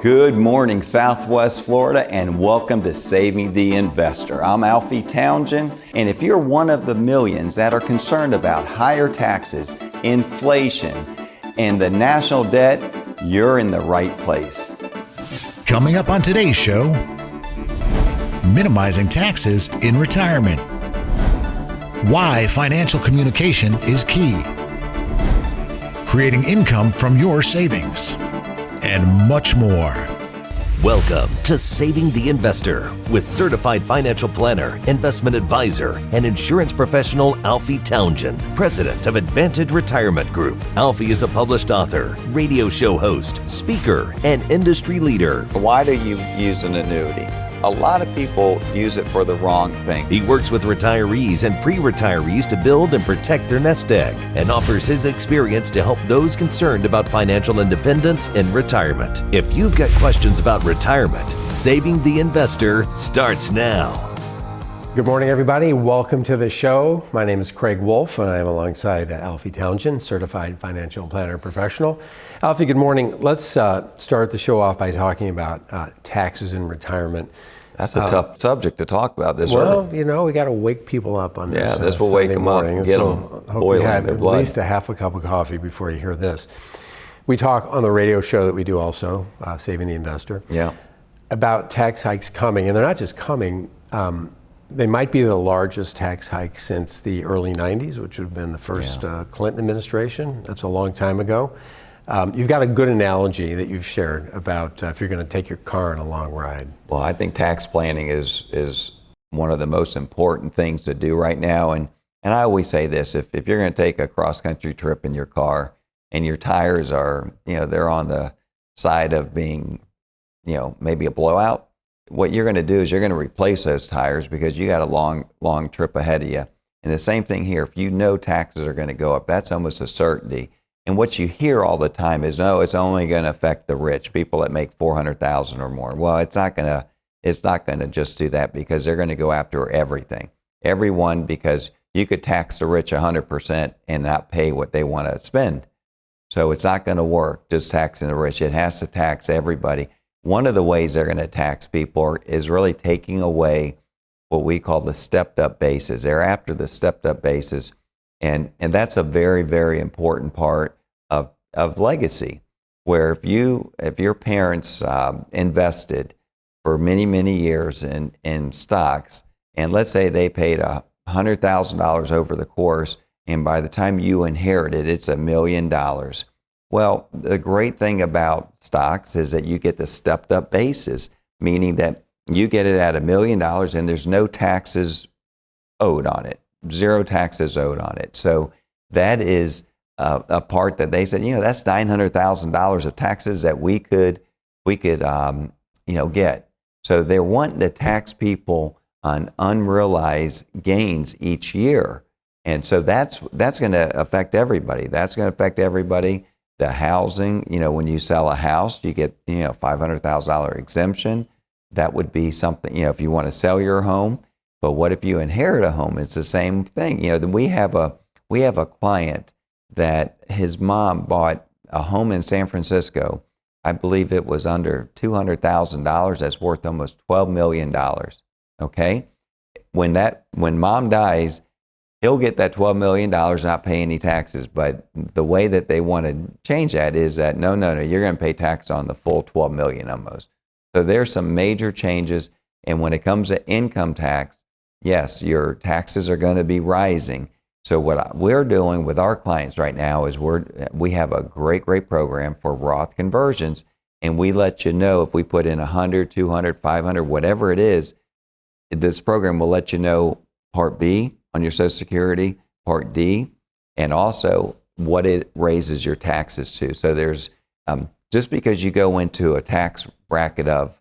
Good morning, Southwest Florida, and welcome to Saving the Investor. I'm Alfie Townsend, and if you're one of the millions that are concerned about higher taxes, inflation, and the national debt, you're in the right place. Coming up on today's show, minimizing taxes in retirement, why financial communication is key, creating income from your savings, and much more. Welcome to Saving the Investor with certified financial planner, investment advisor, and insurance professional Alfie Townsend, president of Advantage Retirement Group. Alfie is a published author, radio show host, speaker, and industry leader. Why do you use an annuity? A lot of people use it for the wrong thing. He works with retirees and pre-retirees to build and protect their nest egg and offers his experience to help those concerned about financial independence in retirement. If you've got questions about retirement, Saving the Investor starts now. Good morning, everybody. Welcome to the show. My name is Craig Wolf, and I am alongside Alfie Townsend, certified financial planner professional. Alfie, good morning. Let's start the show off by talking about taxes in retirement. That's a tough subject to talk about this Well, early. you know, we got to wake people up on this. Yeah, this will wake them up and get them boiling you had in their at blood. least a half a cup of coffee before you hear this. We talk on the radio show that we do also, Saving the Investor, about tax hikes coming, and they're not just coming. They might be the largest tax hike since the early 90s, which would have been the first Clinton administration. That's a long time ago. You've got a good analogy that you've shared about if you're going to take your car on a long ride. Well, I think tax planning is one of the most important things to do right now. And I always say this, if you're going to take a cross-country trip in your car and your tires are, they're on the side of being, maybe a blowout, what you're going to do is you're going to replace those tires because you got a long trip ahead of you. And the same thing here, if you know taxes are going to go up, that's almost a certainty. And what you hear all the time is, no, it's only going to affect the rich, people that make $400,000 or more. Well, it's not going to just do that because they're going to go after everyone, because you could tax the rich 100% and not pay what they want to spend. So it's not going to work just taxing the rich. It has to tax everybody. One of the ways they're going to tax people is really taking away what we call the stepped up basis. They're after the stepped up basis. And that's a very, very important part of legacy, where if your parents invested for many, many years in stocks, and let's say they paid $100,000 over the course, and by the time you inherit it, it's $1 million. Well, the great thing about stocks is that you get the stepped up basis, meaning that you get it at $1 million and there's no taxes owed on it. Zero taxes owed on it. So that is a part that they said, that's $900,000 of taxes that we could get. So they're wanting to tax people on unrealized gains each year. And so that's going to affect everybody. That's going to affect everybody. The housing, when you sell a house, you get, $500,000 exemption. That would be something, if you want to sell your home. But what if you inherit a home? It's the same thing. We have a client that his mom bought a home in San Francisco. I believe it was under $200,000. That's worth almost $12 million. Okay, when mom dies, he'll get that $12 million, not pay any taxes. But the way that they want to change that is that no, you're going to pay tax on the full $12 million almost. So there's some major changes. And when it comes to income tax, yes, your taxes are going to be rising. So what we're doing with our clients right now is we have a great program for Roth conversions, and we let you know if we put in 100, 200, 500, whatever it is, this program will let you know Part B on your Social Security, Part D, and also what it raises your taxes to. So there's, just because you go into a tax bracket of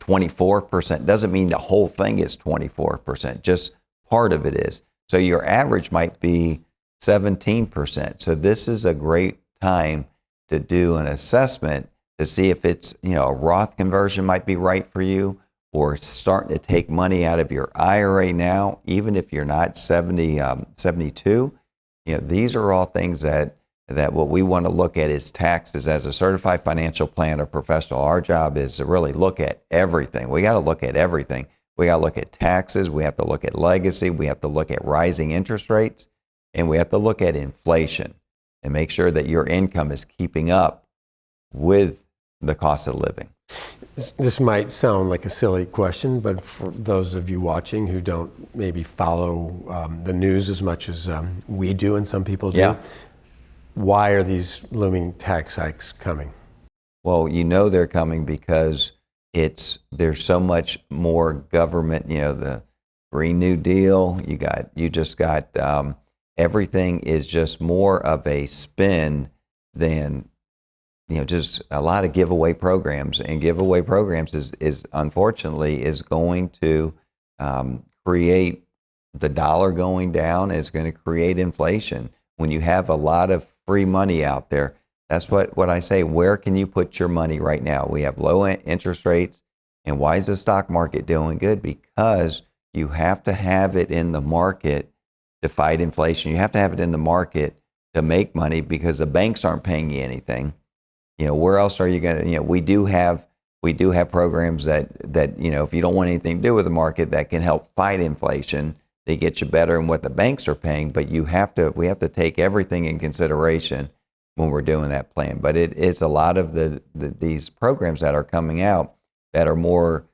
24% doesn't mean the whole thing is 24%, just part of it is. So your average might be 17%. So this is a great time to do an assessment to see if it's, a Roth conversion might be right for you, or starting to take money out of your IRA now, even if you're not 72. These are all things that that what we want to look at is taxes. As a certified financial planner professional, our job is to really look at everything. We got to look at everything. We got to look at taxes. We have to look at legacy. We have to look at rising interest rates. And we have to look at inflation and make sure that your income is keeping up with the cost of living. This might sound like a silly question, but for those of you watching who don't maybe follow the news as much as we do and some people do, Yeah. Why are these looming tax hikes coming? Well, you know they're coming because there's so much more government, the Green New Deal, you just got everything is just more of a spin than just a lot of giveaway programs, and giveaway programs is unfortunately is going to create the dollar going down. Is going to create inflation. When you have a lot of free money out there, that's what I say. Where can you put your money right now? We have low interest rates, and why is the stock market doing good? Because you have to have it in the market to fight inflation. You have to have it in the market to make money because the banks aren't paying you anything. Where else are you going to, we do have programs that if you don't want anything to do with the market, that can help fight inflation. They get you better than what the banks are paying, but we have to take everything in consideration when we're doing that plan. But it's a lot of these programs that are coming out that are more,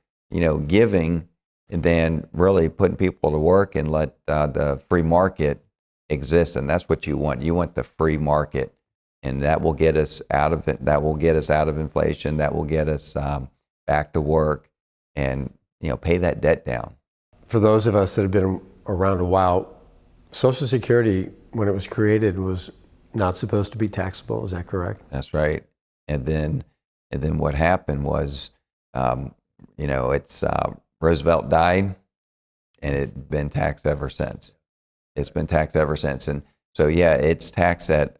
giving than really putting people to work and let the free market exist. And that's what you want. You want the free market. And that will get us out of it. That will get us out of inflation. That will get us back to work, and pay that debt down. For those of us that have been around a while, Social Security, when it was created, was not supposed to be taxable. Is that correct? That's right. And then what happened was, Roosevelt died, and it's been taxed ever since. It's been taxed ever since, and so it's taxed at.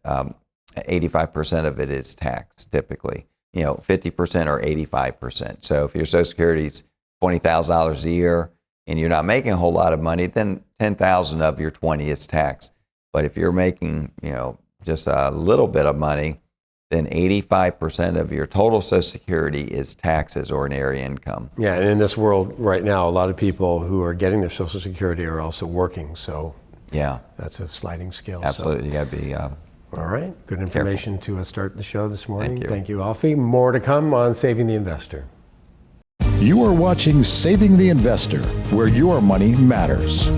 85% of it is taxed typically, 50% or 85%. So if your Social Security's $20,000 a year and you're not making a whole lot of money, then 10,000 of your 20 is taxed. But if you're making, just a little bit of money, then 85% of your total Social Security is taxed as ordinary income. Yeah, and in this world right now, a lot of people who are getting their Social Security are also working. So yeah, that's a sliding scale. Absolutely, So. you got to be. All right, good information to start the show this morning. Thank you. Alfie. More to come on Saving the Investor. You are watching Saving the Investor, where your money matters.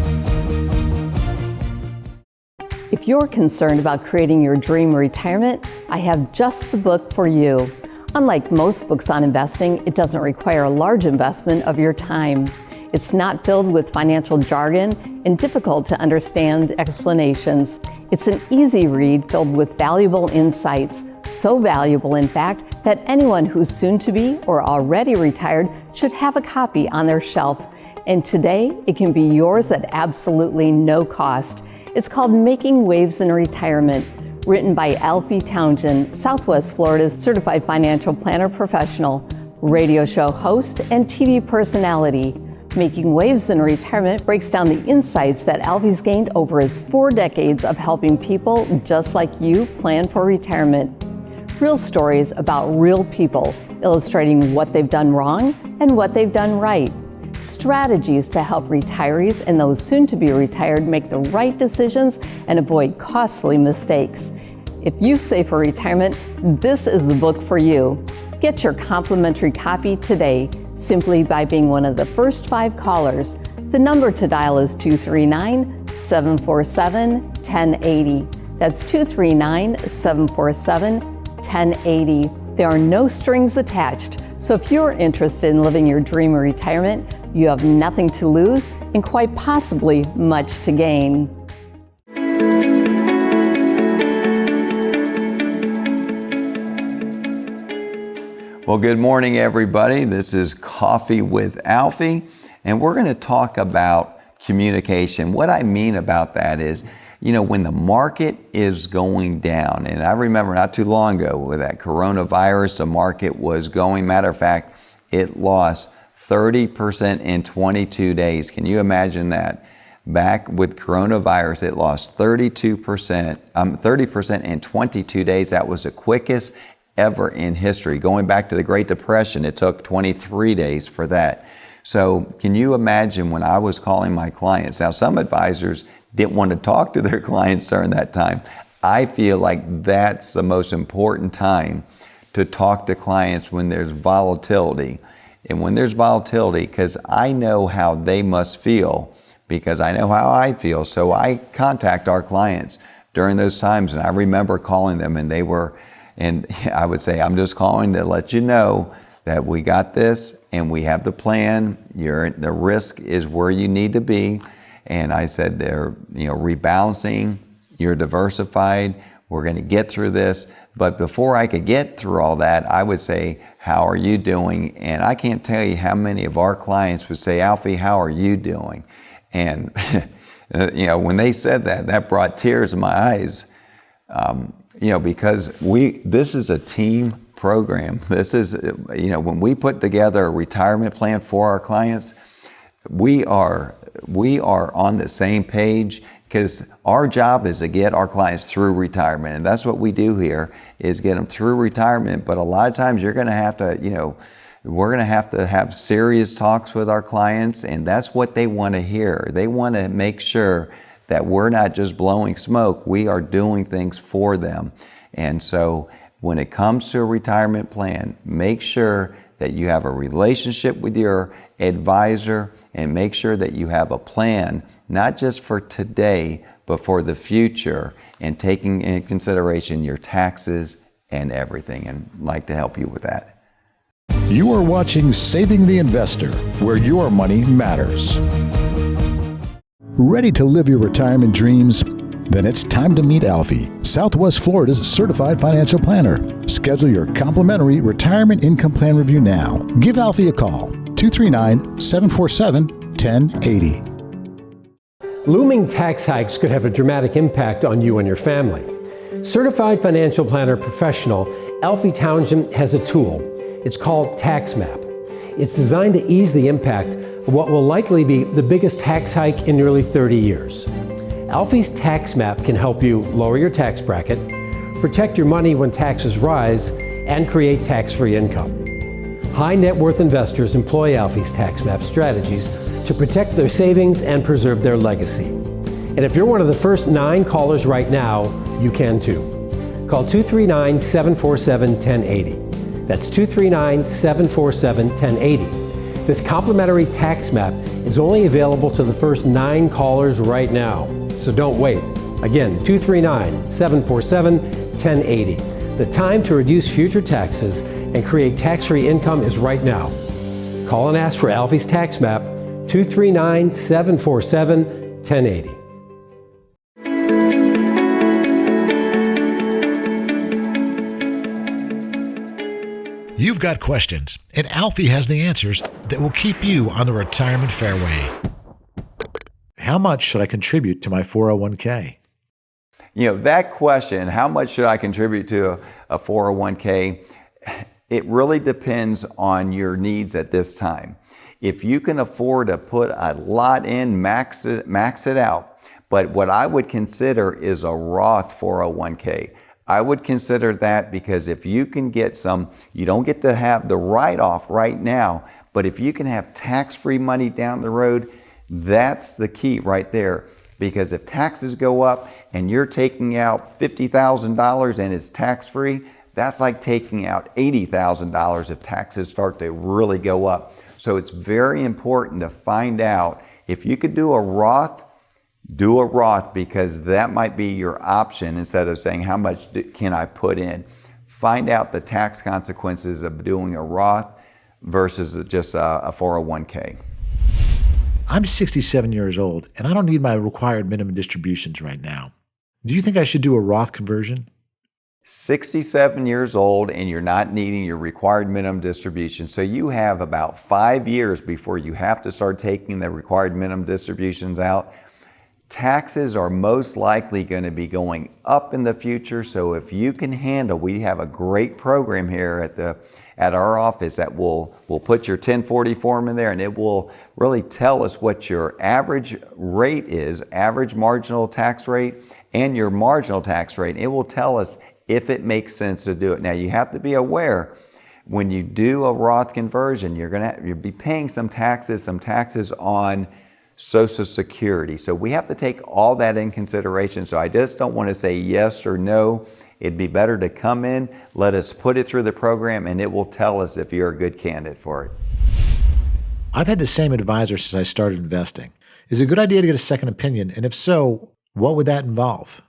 If you're concerned about creating your dream retirement, I have just the book for you. Unlike most books on investing, it doesn't require a large investment of your time. It's not filled with financial jargon and difficult to understand explanations. It's an easy read filled with valuable insights, so valuable in fact that anyone who's soon to be or already retired should have a copy on their shelf. And today, it can be yours at absolutely no cost. It's called Making Waves in Retirement, written by Alfie Townsend, Southwest Florida's certified financial planner professional, radio show host, and TV personality. Making Waves in Retirement breaks down the insights that Alfie's gained over his 4 decades of helping people just like you plan for retirement. Real stories about real people, illustrating what they've done wrong and what they've done right. Strategies to help retirees and those soon to be retired make the right decisions and avoid costly mistakes. If you save for retirement, this is the book for you. Get your complimentary copy today simply by being one of the first 5 callers. The number to dial is 239-747-1080. That's 239-747-1080. There are no strings attached, so if you're interested in living your dream retirement, you have nothing to lose and quite possibly much to gain. Well, good morning, everybody. This is Coffee with Alfie, and we're going to talk about communication. What I mean about that is, when the market is going down, and I remember not too long ago with that coronavirus, the market was going, matter of fact, it lost 30% in 22 days. Can you imagine that? back with coronavirus, it lost 30% in 22 days. That was the quickest ever in history. Going back to the Great Depression, it took 23 days for that. So can you imagine when I was calling my clients? Now, some advisors didn't want to talk to their clients during that time. I feel like that's the most important time to talk to clients, when there's volatility. And when there's volatility, because I know how they must feel, because I know how I feel. So I contact our clients during those times, and I remember calling them, and I would say, I'm just calling to let you know that we got this and we have the plan. The risk is where you need to be. And I said, they're rebalancing, you're diversified, we're going to get through this. But before I could get through all that, I would say, how are you doing? And I can't tell you how many of our clients would say, Alfie, how are you doing? And when they said that, that brought tears to my eyes. Because this is a team program. This is, when we put together a retirement plan for our clients, we are on the same page, because our job is to get our clients through retirement. And that's what we do here, is get them through retirement. But a lot of times you're going to have to, we're going to have serious talks with our clients, and that's what they want to hear. They want to make sure that we're not just blowing smoke, we are doing things for them. And so when it comes to a retirement plan, make sure that you have a relationship with your advisor, and make sure that you have a plan, not just for today, but for the future, and taking into consideration your taxes and everything. And I'd like to help you with that. You are watching Saving the Investor, where your money matters. Ready to live your retirement dreams? Then it's time to meet Alfie, Southwest Florida's certified financial planner. Schedule your complimentary retirement income plan review now. Give Alfie a call, 239-747-1080. Looming tax hikes could have a dramatic impact on you and your family. Certified financial planner professional Alfie Townsend has a tool. It's called TaxMap. It's designed to ease the impact of what will likely be the biggest tax hike in nearly 30 years. Alfie's TaxMap can help you lower your tax bracket, protect your money when taxes rise, and create tax-free income. High net worth investors employ Alfie's TaxMap strategies to protect their savings and preserve their legacy. And if you're one of the first 9 callers right now, you can too. Call 239-747-1080. That's 239-747-1080. This complimentary TaxMap is only available to the first 9 callers right now, so don't wait. Again, 239-747-1080. The time to reduce future taxes and create tax-free income is right now. Call and ask for Alfie's TaxMap, 239-747-1080. You've got questions, and Alfie has the answers that will keep you on the retirement fairway. How much should I contribute to my 401k? That question, how much should I contribute to a 401k? It really depends on your needs at this time. If you can afford to put a lot in, max it out. But what I would consider is a Roth 401k. I would consider that, because if you can get you don't get to have the write-off right now, but if you can have tax-free money down the road, that's the key right there. Because if taxes go up and you're taking out $50,000 and it's tax-free, that's like taking out $80,000 if taxes start to really go up. So it's very important to find out if you could do a Roth, because that might be your option instead of saying how much can I put in. Find out the tax consequences of doing a Roth versus just a 401k. I'm 67 years old, and I don't need my required minimum distributions right now. Do you think I should do a Roth conversion? 67 years old, and you're not needing your required minimum distribution. So you have about 5 years before you have to start taking the required minimum distributions out. Taxes are most likely going to be going up in the future. So if you can handle, we have a great program here at our office that will put your 1040 form in there, and it will really tell us what your average rate is, average marginal tax rate, and your marginal tax rate. It will tell us if it makes sense to do it. Now, you have to be aware, when you do a Roth conversion, you'll be paying some taxes on Social Security. So we have to take all that in consideration. So I just don't want to say yes or no. It'd be better to come in, let us put it through the program, and it will tell us if you're a good candidate for it. I've had the same advisor since I started investing. Is it a good idea to get a second opinion? And if so, what would that involve?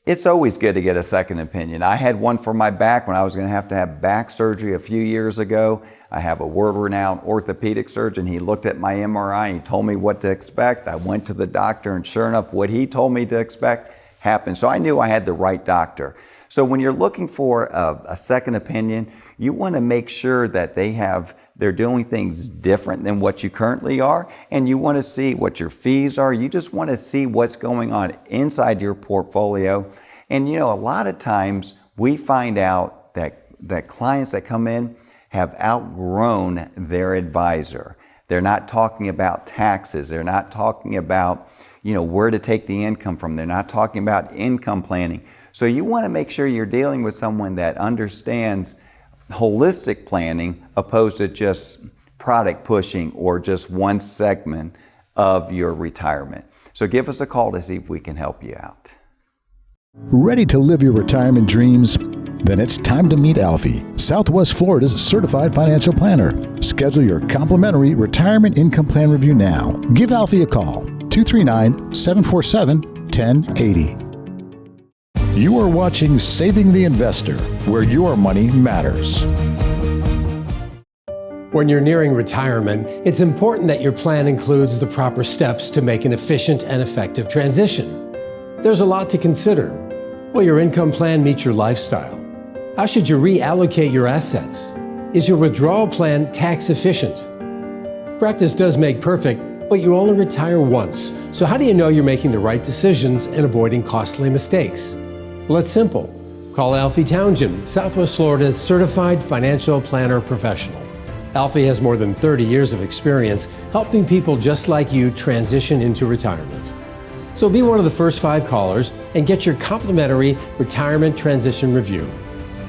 It's always good to get a second opinion. I had one for my back when I was going to have back surgery a few years ago. I have a world-renowned orthopedic surgeon. He looked at my MRI, he told me what to expect. I went to the doctor, and sure enough, what he told me to expect happened. So I knew I had the right doctor. So when you're looking for a second opinion, you want to make sure that they're doing things different than what you currently are, and you want to see what your fees are. You just want to see what's going on inside your portfolio. And a lot of times we find out that clients that come in have outgrown their advisor. They're not talking about taxes. They're not talking about where to take the income from. They're not talking about income planning. So you want to make sure you're dealing with someone that understands holistic planning opposed to just product pushing or just one segment of your retirement. So give us a call to see if we can help you out. Ready to live your retirement dreams? Then it's time to meet Alfie, Southwest Florida's certified financial planner. Schedule your complimentary retirement income plan review now. Give Alfie a call, 239-747-1080. You are watching Saving the Investor, where your money matters. When you're nearing retirement, it's important that your plan includes the proper steps to make an efficient and effective transition. There's a lot to consider. Will your income plan meet your lifestyle? How should you reallocate your assets? Is your withdrawal plan tax efficient? Practice does make perfect, but you only retire once. So how do you know you're making the right decisions and avoiding costly mistakes? Well, it's simple. Call Alfie Townsend, Southwest Florida's certified financial planner professional. Alfie has more than 30 years of experience helping people just like you transition into retirement. So be one of the first 5 callers and get your complimentary retirement transition review.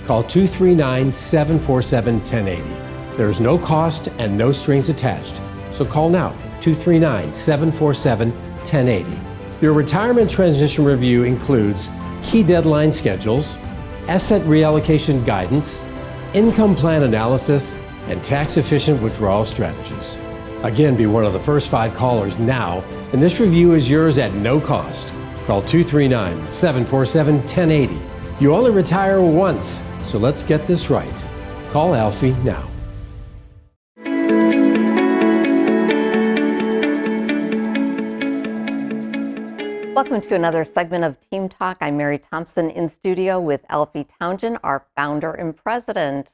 Call 239-747-1080. There is no cost and no strings attached. So call now, 239-747-1080. Your retirement transition review includes key deadline schedules, asset reallocation guidance, income plan analysis, and tax-efficient withdrawal strategies. Again, be one of the first 5 callers now, and this review is yours at no cost. Call 239-747-1080. You only retire once, so let's get this right. Call Alfie now. Welcome to another segment of Team Talk. I'm Mary Thompson in studio with Alfie Townsend, our founder and president.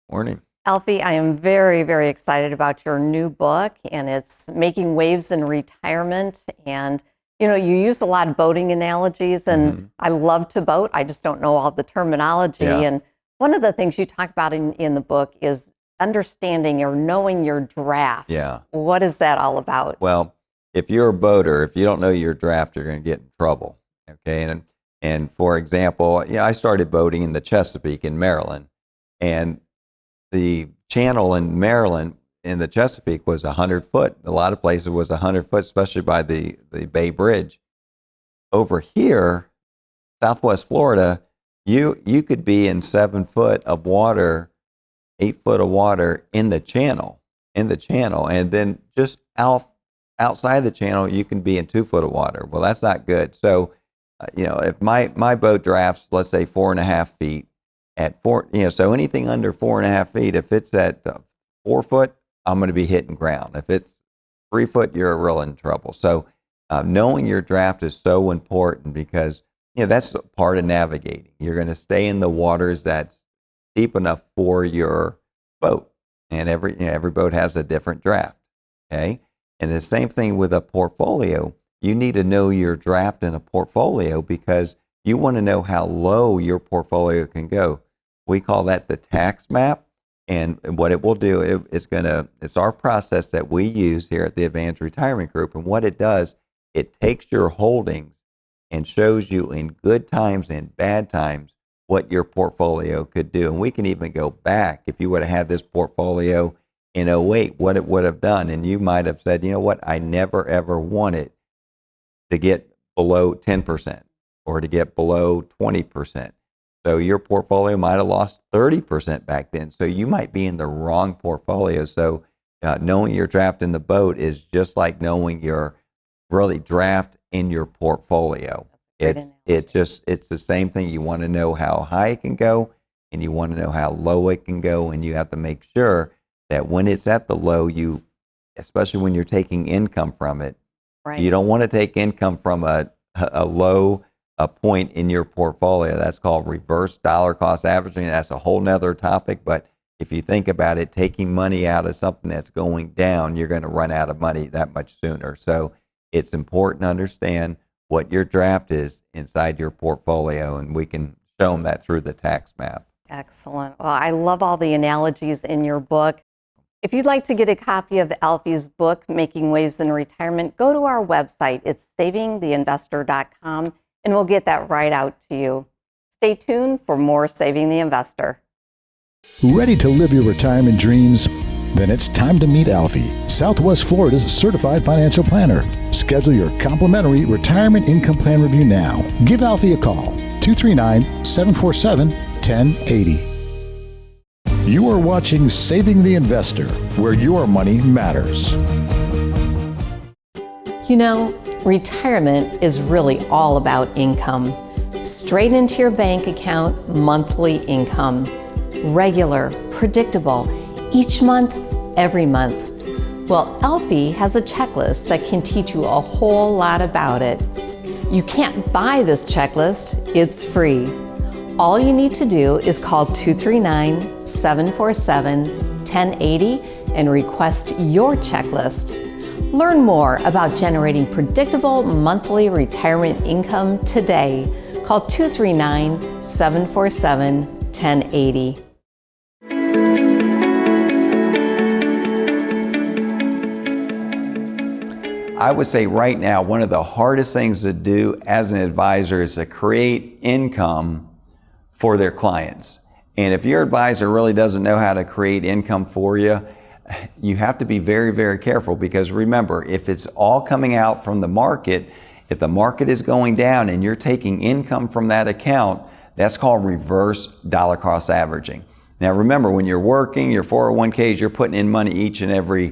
Morning. Alfie, I am very, very excited about your new book, and it's Making Waves in Retirement. And, you use a lot of boating analogies, and I love to boat. I just don't know all the terminology. Yeah. And one of the things you talk about in the book is understanding or knowing your draft. Yeah. What is that all about? Well, if you're a boater, if you don't know your draft, you're going to get in trouble. Okay. And for example, I started boating in the Chesapeake in Maryland, and the channel in Maryland in the Chesapeake was 100 foot. A lot of places was 100 foot, especially by the Bay Bridge. Over here, Southwest Florida, you could be in 7 foot of water, 8 foot of water in the channel, and then just outside the channel, you can be in 2 foot of water. Well, that's not good. So, if my boat drafts, let's say 4.5 feet at 4, so anything under 4.5 feet, if it's at 4 foot, I'm going to be hitting ground. If it's 3 foot, you're real in trouble. So, knowing your draft is so important because, that's part of navigating. You're going to stay in the waters that's deep enough for your boat. And every boat has a different draft. Okay. And the same thing with a portfolio. You need to know your draft in a portfolio because you want to know how low your portfolio can go. We call that the tax map. And what it will do, it's our process that we use here at the Advanced Retirement Group. And what it does, it takes your holdings and shows you in good times and bad times what your portfolio could do. And we can even go back. If you would have had this portfolio in '08, what it would have done. And you might have said, you know what, I never ever wanted to get below 10% or to get below 20%. So your portfolio might have lost 30% back then. So you might be in the wrong portfolio. So knowing your draft in the boat is just like knowing your really draft in your portfolio. It's the same thing. You want to know how high it can go, and you want to know how low it can go, and you have to make sure that when it's at the low, especially when you're taking income from it, right. You don't want to take income from a low point in your portfolio. That's called reverse dollar cost averaging. That's a whole nother topic. But if you think about it, taking money out of something that's going down, you're going to run out of money that much sooner. So it's important to understand what your draft is inside your portfolio, and we can show them that through the tax map. Excellent. Well, I love all the analogies in your book. If you'd like to get a copy of Alfie's book, Making Waves in Retirement, go to our website. It's savingtheinvestor.com, and we'll get that right out to you. Stay tuned for more Saving the Investor. Ready to live your retirement dreams? Then it's time to meet Alfie, Southwest Florida's certified financial planner. Schedule your complimentary retirement income plan review now. Give Alfie a call, 239-747-1080. You are watching Saving the Investor, where your money matters. You know, retirement is really all about income. Straight into your bank account, monthly income. Regular, predictable, each month, every month. Well, Alfie has a checklist that can teach you a whole lot about it. You can't buy this checklist, it's free. All you need to do is call 239-747-1080 and request your checklist. Learn more about generating predictable monthly retirement income today. Call 239-747-1080. I would say right now, one of the hardest things to do as an advisor is to create income for their clients. And if your advisor really doesn't know how to create income for you, you have to be very, very careful, because remember, if it's all coming out from the market, if the market is going down and you're taking income from that account, that's called reverse dollar cost averaging. Now remember, when you're working, your 401ks, you're putting in money each and every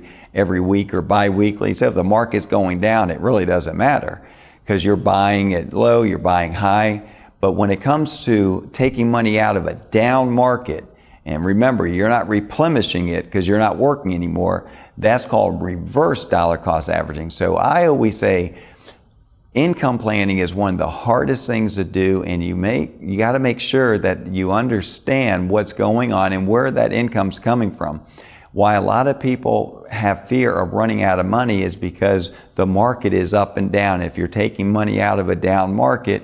week or bi-weekly. So if the market's going down, it really doesn't matter, because you're buying it low, you're buying high. But when it comes to taking money out of a down market, and remember, you're not replenishing it because you're not working anymore, that's called reverse dollar cost averaging. So I always say income planning is one of the hardest things to do, and you got to make sure that you understand what's going on and where that income's coming from. Why a lot of people have fear of running out of money is because the market is up and down. If you're taking money out of a down market,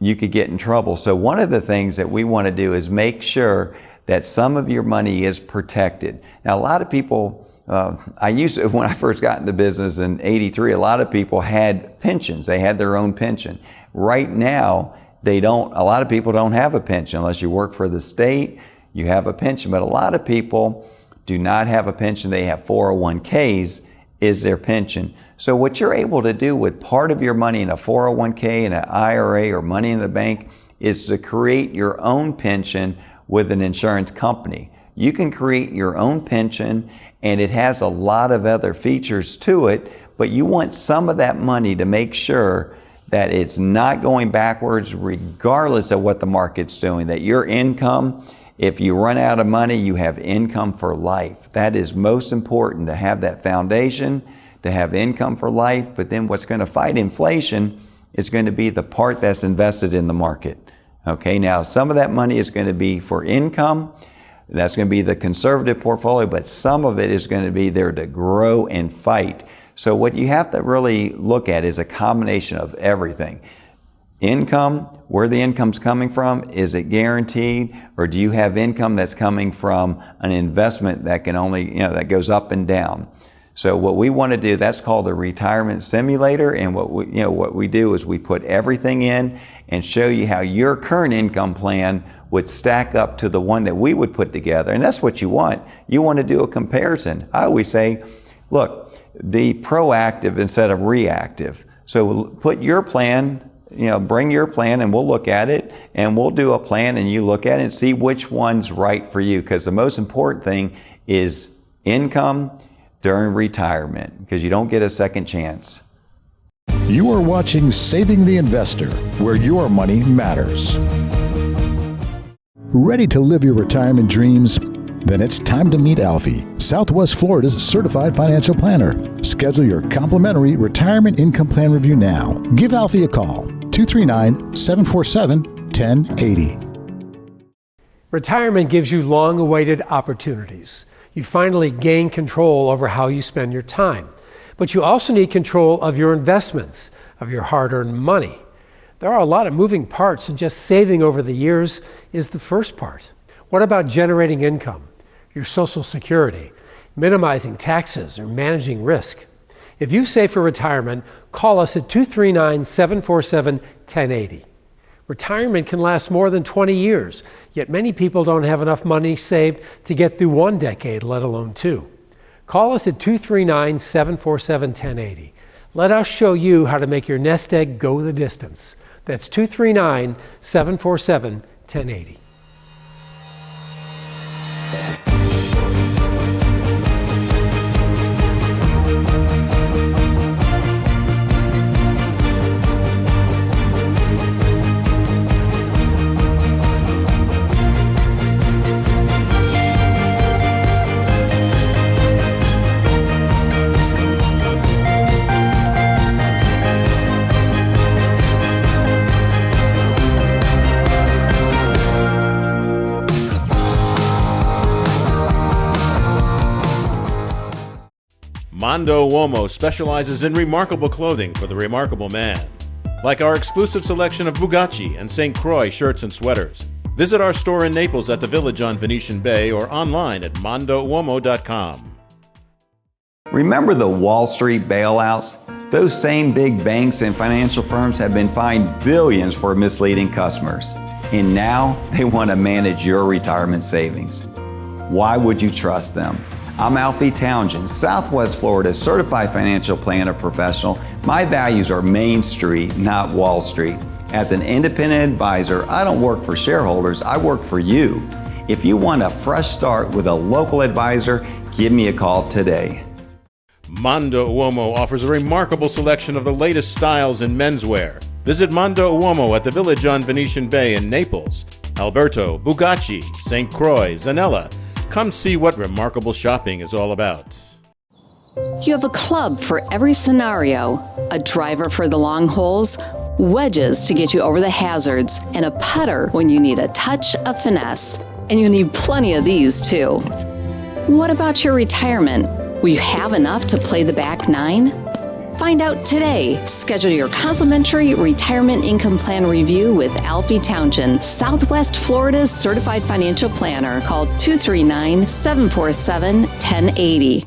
you could get in trouble. So one of the things that we want to do is make sure that some of your money is protected. Now, a lot of people, when I first got into business in '83, a lot of people had pensions. They had their own pension. Right now, a lot of people don't have a pension. Unless you work for the state, you have a pension. But a lot of people do not have a pension. They have 401ks is their pension. So what you're able to do with part of your money in a 401k, in an IRA, or money in the bank is to create your own pension with an insurance company. You can create your own pension, and it has a lot of other features to it, but you want some of that money to make sure that it's not going backwards regardless of what the market's doing, that your income, if you run out of money, you have income for life. That is most important, to have that foundation, to have income for life. But then what's going to fight inflation is going to be the part that's invested in the market. Okay, now some of that money is going to be for income. That's going to be the conservative portfolio, but some of it is going to be there to grow and fight. So what you have to really look at is a combination of everything. income, where the income's coming from. Is it guaranteed, or do you have income that's coming from an investment that can only, that goes up and down? So what we want to do, that's called the retirement simulator, and what we do is we put everything in and show you how your current income plan would stack up to the one that we would put together. And that's what you want. You want to do a comparison. I always say, look, be proactive instead of reactive. So put your plan, bring your plan and we'll look at it, and we'll do a plan and you look at it and see which one's right for you. Because the most important thing is income during retirement, because you don't get a second chance. You are watching Saving the Investor, where your money matters. Ready to live your retirement dreams? Then it's time to meet Alfie, Southwest Florida's certified financial planner. Schedule your complimentary retirement income plan review now. Give Alfie a call, 239-747-1080. Retirement gives you long-awaited opportunities. You finally gain control over how you spend your time. But you also need control of your investments, of your hard-earned money. There are a lot of moving parts, and just saving over the years is the first part. What about generating income, your Social Security, minimizing taxes, or managing risk? If you save for retirement, call us at 239-747-1080. Retirement can last more than 20 years, yet many people don't have enough money saved to get through 1 decade, let alone 2. Call us at 239-747-1080. Let us show you how to make your nest egg go the distance. That's 239-747-1080. Mondo Uomo specializes in remarkable clothing for the remarkable man. Like our exclusive selection of Bugatti and St. Croix shirts and sweaters. Visit our store in Naples at the Village on Venetian Bay or online at mondouomo.com. Remember the Wall Street bailouts? Those same big banks and financial firms have been fined billions for misleading customers. And now they want to manage your retirement savings. Why would you trust them? I'm Alfie Townsend, Southwest Florida's certified financial planner professional. My values are Main Street, not Wall Street. As an independent advisor, I don't work for shareholders, I work for you. If you want a fresh start with a local advisor, give me a call today. Mondo Uomo offers a remarkable selection of the latest styles in menswear. Visit Mondo Uomo at the Village on Venetian Bay in Naples. Alberto, Bugatti, St. Croix, Zanella. Come see what remarkable shopping is all about. You have a club for every scenario, a driver for the long holes, wedges to get you over the hazards, and a putter when you need a touch of finesse. And you need plenty of these too. What about your retirement? Will you have enough to play the back nine? Find out today. Schedule your complimentary retirement income plan review with Alfie Townsend, Southwest Florida's certified financial planner. Call 239-747-1080.